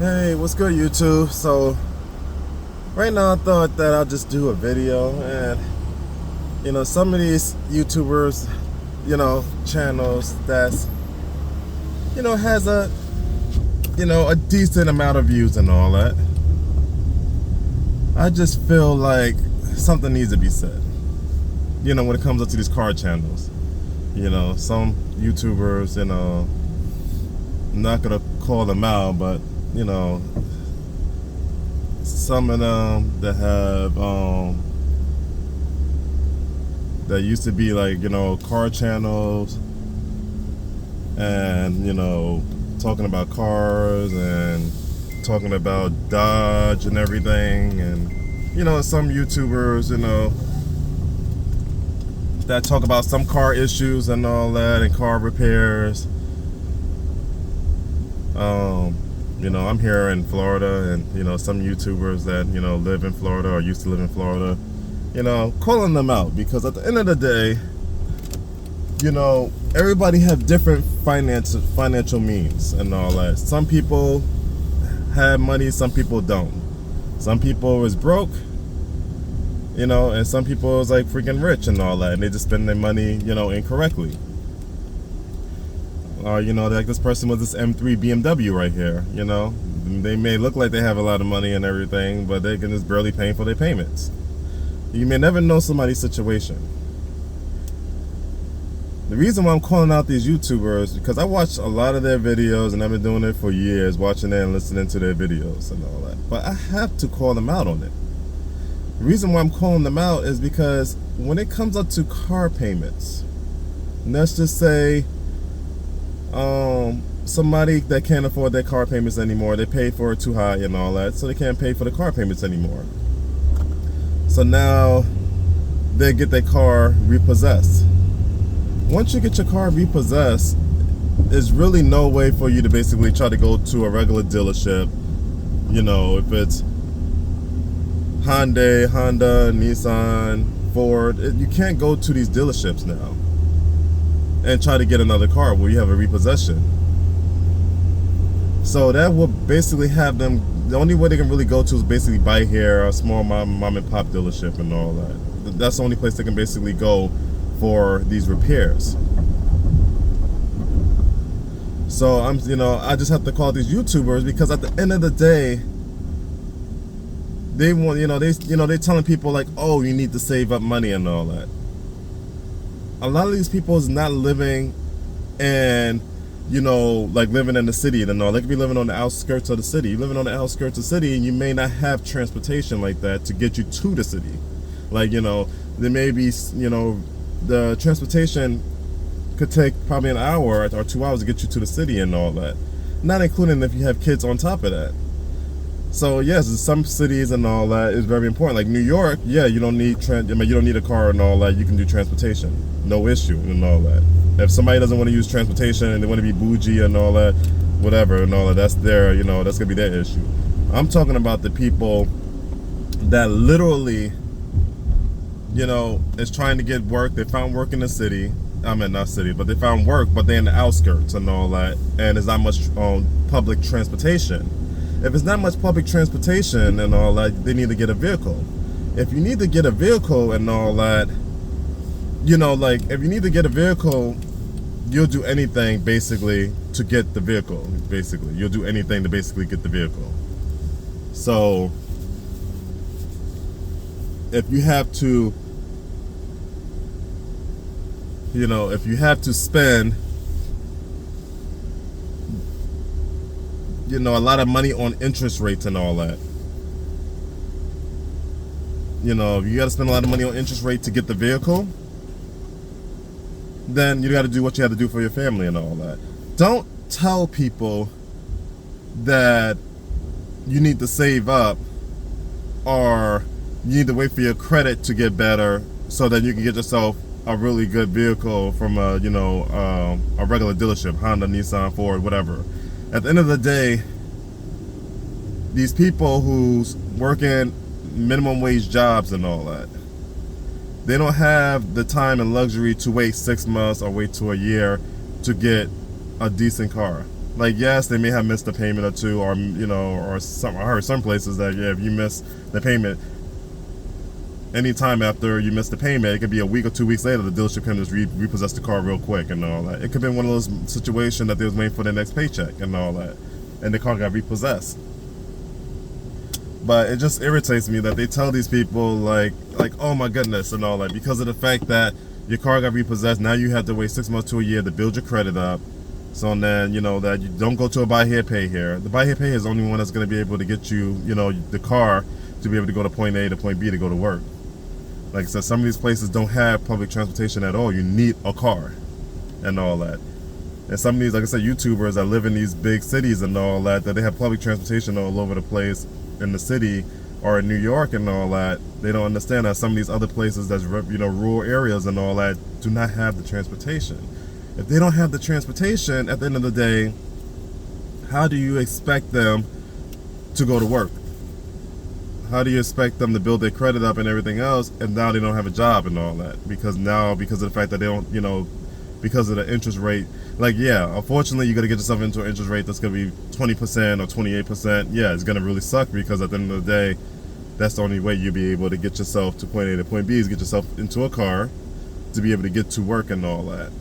Hey, what's good, YouTube? So, right now I thought that I'll just do a video, and some of these YouTubers, channels that's, has a decent amount of views and all that. I just feel like something needs to be said, when it comes up to these car channels. Some YouTubers, I'm not gonna call them out, but, some of them that have that used to be like car channels, and talking about cars and talking about Dodge and everything, and some YouTubers that talk about some car issues and all that and car repairs. I'm here in Florida, and some YouTubers that live in Florida or used to live in Florida, calling them out, because at the end of the day, everybody have different financial means and all that. Some people have money, some people don't. Some people is broke, and some people is like freaking rich and all that, and they just spend their money incorrectly. Like this person with this M3 BMW right here, they may look like they have a lot of money and everything, but they can just barely pay for their payments. You may never know somebody's situation. The reason why I'm calling out these YouTubers is because I watch a lot of their videos, and I've been doing it for years, watching it and listening to their videos and all that. But I have to call them out on it. The reason why I'm calling them out is because when it comes up to car payments, let's just say somebody that can't afford their car payments anymore, they pay for it too high and all that, so they can't pay for the car payments anymore. So now they get their car repossessed. Once you get your car repossessed, there's really no way for you to basically try to go to a regular dealership. If it's Honda, Nissan, Ford, you can't go to these dealerships now and try to get another car where you have a repossession. So that will basically have them, the only way they can really go to is basically buy here, a small mom and pop dealership and all that. That's the only place they can basically go for these repairs. So I just have to call these YouTubers, because at the end of the day, they want, they're telling people like, oh, you need to save up money and all that. A lot of these people is not living in, like living in the city and all. They could be living on the outskirts of the city. You're living on the outskirts of the city, and you may not have transportation like that to get you to the city. Like, there may be, the transportation could take probably an hour or 2 hours to get you to the city and all that. Not including if you have kids on top of that. So yes, some cities and all that is very important. Like New York, yeah, you don't need you don't need a car and all that. You can do transportation, no issue and all that. If somebody doesn't want to use transportation and they want to be bougie and all that, whatever and all that, that's their, that's gonna be their issue. I'm talking about the people that literally, is trying to get work. They found work in the city. I mean, not city, but they found work, but they're in the outskirts and all that, and there's not much public transportation. If it's not much public transportation and all that, they need to get a vehicle. If you need to get a vehicle and all that, like if you need to get a vehicle, you'll do anything basically to get the vehicle. Basically, you'll do anything to basically get the vehicle. So if you have to, if you have to spend a lot of money on interest rates and all that, if you got to spend a lot of money on interest rate to get the vehicle, then you got to do what you have to do for your family and all that. Don't tell people that you need to save up, or you need to wait for your credit to get better so that you can get yourself a really good vehicle from a regular dealership, Honda, Nissan, Ford, whatever. At the end of the day, these people who's working minimum wage jobs and all that, they don't have the time and luxury to wait 6 months or wait to a year to get a decent car. Like, yes, they may have missed a payment or two, or or some. I heard some places that, yeah, if you miss the payment, anytime after you miss the payment, it could be a week or 2 weeks later, the dealership can just repossess the car real quick and all that. It could have been one of those situations that they was waiting for their next paycheck and all that, and the car got repossessed. But it just irritates me that they tell these people like, oh my goodness and all that, because of the fact that your car got repossessed. Now you have to wait 6 months to a year to build your credit up. So then, that you don't go to a buy here, pay here. The buy here, pay here is the only one that's going to be able to get you, the car to be able to go to point A to point B to go to work. Like I said, some of these places don't have public transportation at all. You need a car and all that. And some of these, like I said, YouTubers that live in these big cities and all that they have public transportation all over the place in the city or in New York and all that. They don't understand that some of these other places that's, rural areas and all that do not have the transportation. If they don't have the transportation, at the end of the day, how do you expect them to go to work? How do you expect them to build their credit up and everything else, and now they don't have a job and all that? Because of the fact that they don't, because of the interest rate. Like, yeah, unfortunately, you got to get yourself into an interest rate that's going to be 20% or 28%. Yeah, it's going to really suck, because at the end of the day, that's the only way you'll be able to get yourself to point A to point B is get yourself into a car to be able to get to work and all that.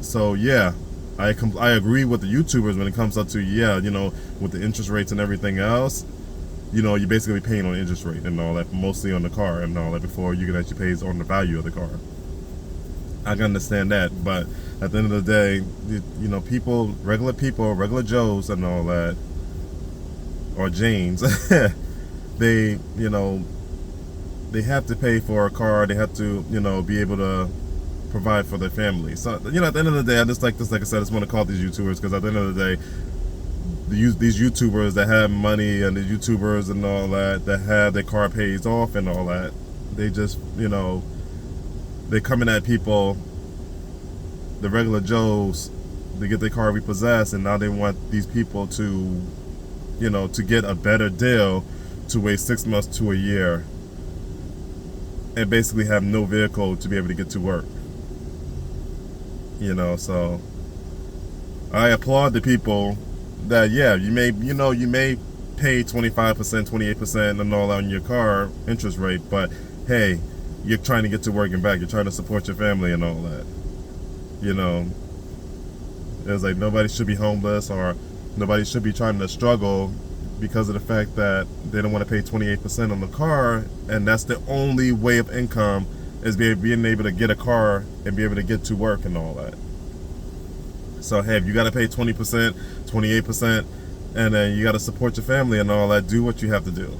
So, yeah, I agree with the YouTubers when it comes up to, with the interest rates and everything else. You're basically paying on interest rate and all that, mostly on the car and all that, before you can actually pay on the value of the car. I can understand that, but at the end of the day, people, regular Joes and all that, or James, they have to pay for a car. They have to, be able to provide for their family. So, at the end of the day, I just like this. Like I said, I just want to call these YouTubers, because at the end of the day, these YouTubers that have money and the YouTubers and all that have their car paid off and all that, they just, they're coming at people, the regular Joes, to get their car repossessed, and now they want these people to, to get a better deal, to wait 6 months to a year and basically have no vehicle to be able to get to work. So I applaud the people that, yeah, you may pay 25%, 28% and all that on your car interest rate, but hey, you're trying to get to work and back. You're trying to support your family and all that. It's like nobody should be homeless, or nobody should be trying to struggle because of the fact that they don't want to pay 28% on the car, and that's the only way of income, is being able to get a car and be able to get to work and all that. So hey, if you got to pay 20%, 28%, and then you got to support your family and all that, do what you have to do.